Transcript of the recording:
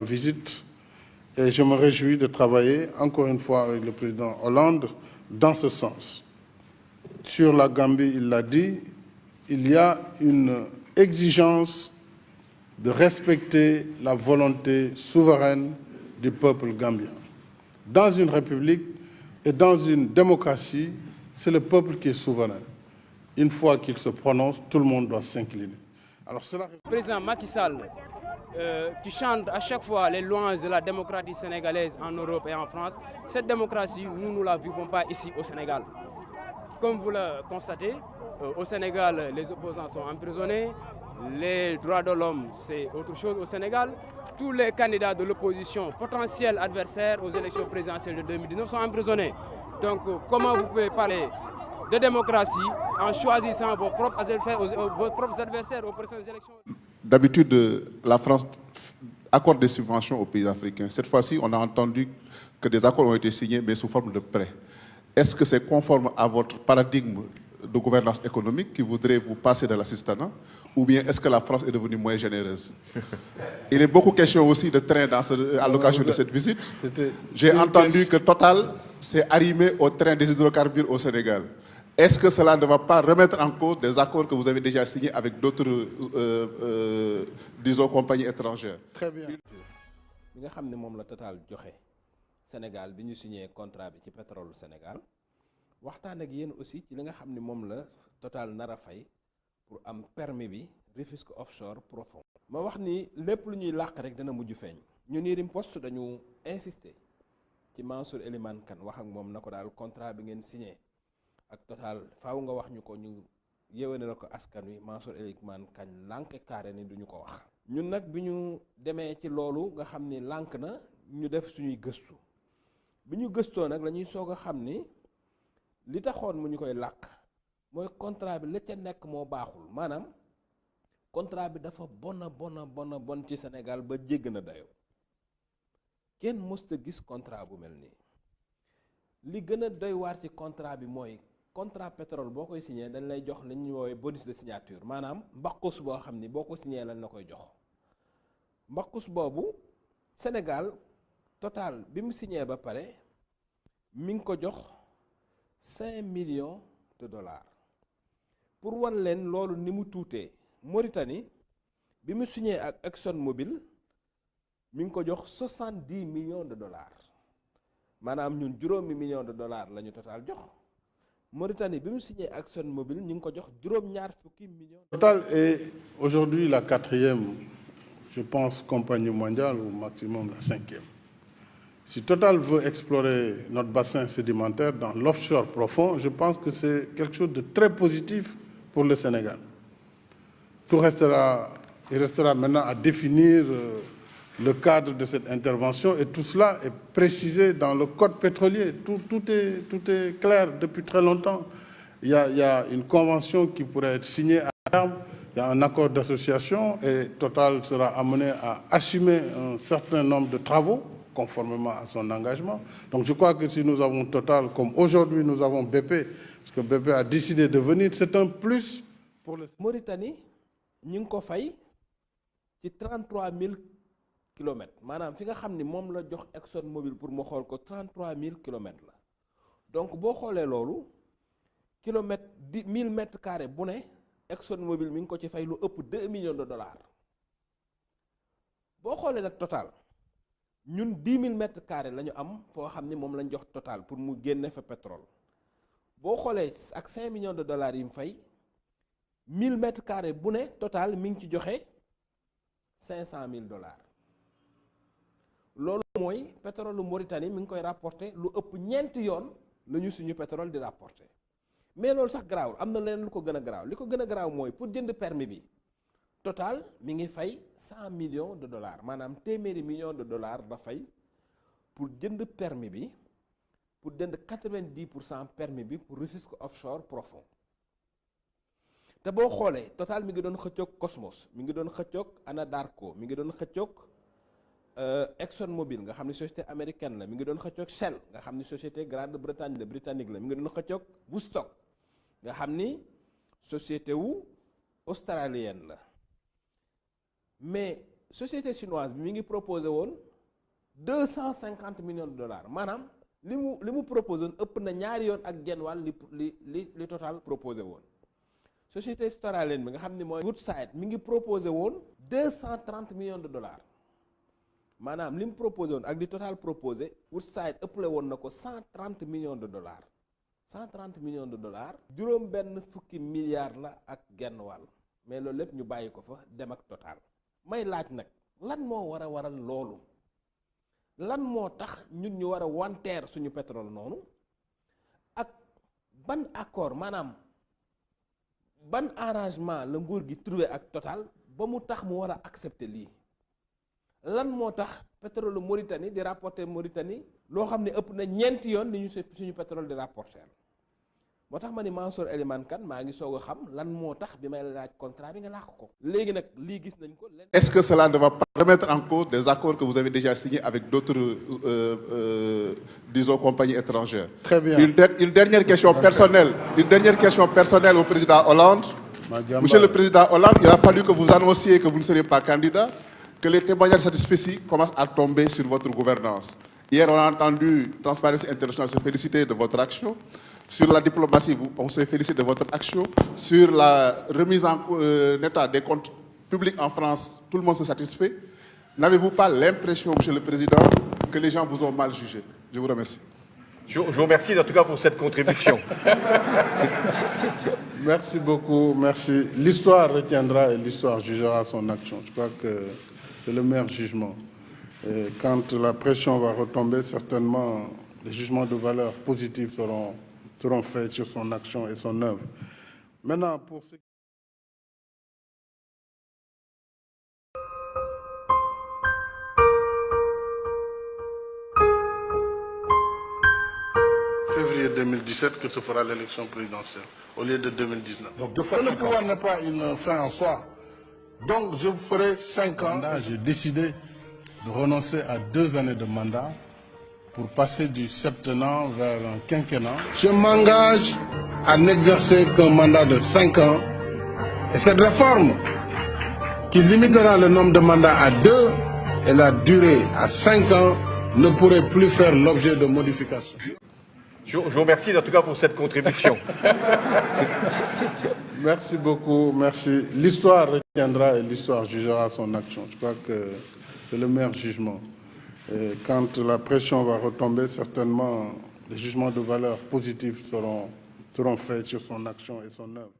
visite et je me réjouis de travailler encore une fois avec le président Hollande dans ce sens. Sur la Gambie, il l'a dit, il y a une exigence de respecter la volonté souveraine du peuple gambien. Dans une république et dans une démocratie, c'est le peuple qui est souverain. Une fois qu'il se prononce, tout le monde doit s'incliner. Alors cela... Le président Macky Sall, qui chante à chaque fois les louanges de la démocratie sénégalaise en Europe et en France, cette démocratie, nous ne la vivons pas ici au Sénégal. Comme vous le constatez, au Sénégal, les opposants sont emprisonnés, les droits de l'homme, c'est autre chose au Sénégal. Tous les candidats de l'opposition, potentiels adversaires aux élections présidentielles de 2019, sont emprisonnés. Donc, comment vous pouvez parler de démocratie en choisissant vos propres adversaires aux prochaines élections? D'habitude, la France accorde des subventions aux pays africains. Cette fois-ci, on a entendu que des accords ont été signés, mais sous forme de prêts. Est-ce que c'est conforme à votre paradigme de gouvernance économique qui voudrait vous passer de l'assistanat, ou bien est-ce que la France est devenue moins généreuse? Il est beaucoup question aussi de train à l'occasion de cette visite. J'ai entendu que Total s'est arrimé au train des hydrocarbures au Sénégal. Est-ce que cela ne va pas remettre en cause des accords que vous avez déjà signés avec d'autres, disons, compagnies étrangères? Très bien. Bi nga xam ne moom la Total joxe Sénégal bi ñu signé contrat bi ci pétrole Sénégal waxtaan ak yéen aussi ci li nga xam ne moom la Total nar a fay pour am permis bi Rufisque offshore profond. ma wax ni lépp lu ñuy làq rek dana mujj feeñ. ñun Yerim Post dañu insister ci Mansour Elimane Kane wax ak moom na ko daal contrat bi ngeen signé ak Total faaw nga wax ñu ko ñu yéwéne la ko askan wi. Mansour Elimane Kane lànk carré ni duñu ko wax. ñun nag bi ñu demee ci loolu nga xam ni lànk na ñu def suñuy gëstu bi ñu gëstoo nag la ñuy soog a xam ni li taxoon mu ñu koy làq mooy contrat bi la ca nekk moo baaxul. maanaam contrat bi dafa bon ci Sénégal ba jégg na dayoo kenn mësta gis contrat bu mel nii. li gën a doy waar ci contrat bi mooy contrat pétrole boo koy signé dañ lay jox li ñuy woowee bonus de signature, maanaam mbaqus boo xam ni boo ko signé lañ la koy jox. mbaqus boobu Sénégal Total bi mu signé ba pare mi ngi ko jox 5 millions de dollars. pour wan leen loolu ni mu tuutee, Mauritanie bi mu signé ak ExxonMobil mi ngi ko jox 70 millions de dollars. maanaam ñun juróomi millions de dollars la ñu Total jox. Mauritanie bi mu signé ak ExxonMobil ñu ngi ko jox juróom-ñaar fukki millions. Total est aujourd'hui la 4e, je pense, compagnie mondiale, ou maximum la 5e. Si Total veut explorer notre bassin sédimentaire dans l'offshore profond, je pense que c'est quelque chose de très positif pour le Sénégal. Il restera maintenant à définir le cadre de cette intervention, et tout cela est précisé dans le code pétrolier. Tout est clair depuis très longtemps. Il y a une convention qui pourrait être signée à terme, il y a un accord d'association, et Total sera amené à assumer un certain nombre de travaux conformément à son engagement. Donc je crois que si nous avons Total, comme aujourd'hui nous avons BP, parce que BP a décidé de venir, c'est un plus pour le... Mauritanie, ñu ngi ko fay ci 33 000 kilomètres. maanaam fi nga xam ni moom la jox ExxonMobil pour mu xool ko 33 000 kilomètres la. donc boo xoolee loolu kilomètre 1000 mètres carrés bu ne ExxonMobil mi ngi ko ci fay lu ëpp 2 millions de dollars. boo xoolee nag Total ñun 10 000 mètres carrés la ñu am foo xam ni moom lañ jox Total pour mu génne fa pétrole. boo xoolee ak 5 millions de dollars yi mu fay 1000 mètres carrés bu ne Total mi ngi ci joxe 500 000 dollars. loolu mooy pétrole Mauritanie mi ngi koy rapporter lu ëpp ñeenti yoon la ñu suñu pétrole di rapporter. mais loolu sax garaawul, am na leneen lu ko gën a garaaw. li ko gën a garaaw mooy pour jënd permis bi Total mi ngi fay 100 millions de dollars, maanaam téeméeri millions de dollars da fay pour jënd permis bi, pour jënd 90% permis bi pour Rufisque offshore profond. te boo xoolee Total mi ngi doon xëccoog Cosmos, mi ngi doon xëccoog Anadarko, mi ngi doon xëccoog ExxonMobil nga xam ne société américaine la, mi ngi doon xëccoog Shell nga xam ne société Grande-Bretagne la, britannique la, mi ngi doon xëccoog Woodstock nga xam ni société wu australienne la. mais société chinoise bi mi ngi proposé woon 250 millions de dollars maanaam li mu proposé woon ëpp na ñaari yoon ak genn wàll li Total proposé woon. société australienne bi nga xam ne mooy Woodside mi ngi proposé woon 230 millions de dollars maanaam li mu proposé woon ak li Total proposé Woodside ëppale woon na ko 130 millions de dollars 130 millions de dollars juróom benn fukki milliards la ak genn wàll mais loolu lépp ñu bàyyi ko fa dem ak Total. may laaj nag lan moo war a waral loolu lan moo tax ñun ñu war a wanteer suñu pétrole noonu ak ban accord maanaam ban arrangement la nguur gi trouvé ak Total ba mu tax mu war a accepter lii lan moo tax pétrole Mauritanie di rapporter Mauritanie loo xam ne ëpp na ñeenti yoon li ñu suñu pétrole di rapporter moo tax ma ni Mansour Elimane Kane maa ngi soog a xam lan moo tax bi may laaj contrat bi nga làq ko léegi nag lii gis nañ ko. Est-ce que cela ne va pas remettre en cause des accords que vous avez déjà signés avec d'autres disons compagnies étrangères? Très bien. Une dernière question personnelle. Une dernière question personnelle au président Hollande. Monsieur le président Hollande, il a fallu que vous annonciez que vous ne serez pas candidat, que les témoignages satisfaits commencent à tomber sur votre gouvernance. Hier, on a entendu Transparency International se féliciter de votre action. Sur la diplomatie, on se félicite de votre action. Sur la remise en état des comptes publics en France, tout le monde se satisfait. N'avez-vous pas l'impression, Monsieur le Président, que les gens vous ont mal jugé? Je vous remercie. Je vous remercie en tout cas pour cette contribution. Merci beaucoup, merci. L'histoire retiendra et l'histoire jugera son action. Je crois que c'est le meilleur jugement. Et quand la pression va retomber, certainement, les jugements de valeur positive seront faits sur son action et son œuvre. Maintenant, pour ce... février 2017 que se fera l'élection présidentielle, au lieu de 2019. Donc 2 fois 5 ans. Le pouvoir n'est pas une fin en soi. Donc je ferai 5 ans. J'ai décidé de renoncer à 2 années de mandat pour passer du septennat vers un quinquennat. Je m'engage à n'exercer qu'un mandat de 5 ans. Et cette réforme, qui limitera le nombre de mandats à 2 et la durée à 5 ans, ne pourrait plus faire l'objet de modifications. Je vous remercie en tout cas pour cette contribution. Merci beaucoup, merci. L'histoire retiendra et l'histoire jugera son action. Je crois que c'est le meilleur jugement. Et quand la pression va retomber, certainement, les jugements de valeur positive seront faits sur son action et son œuvre.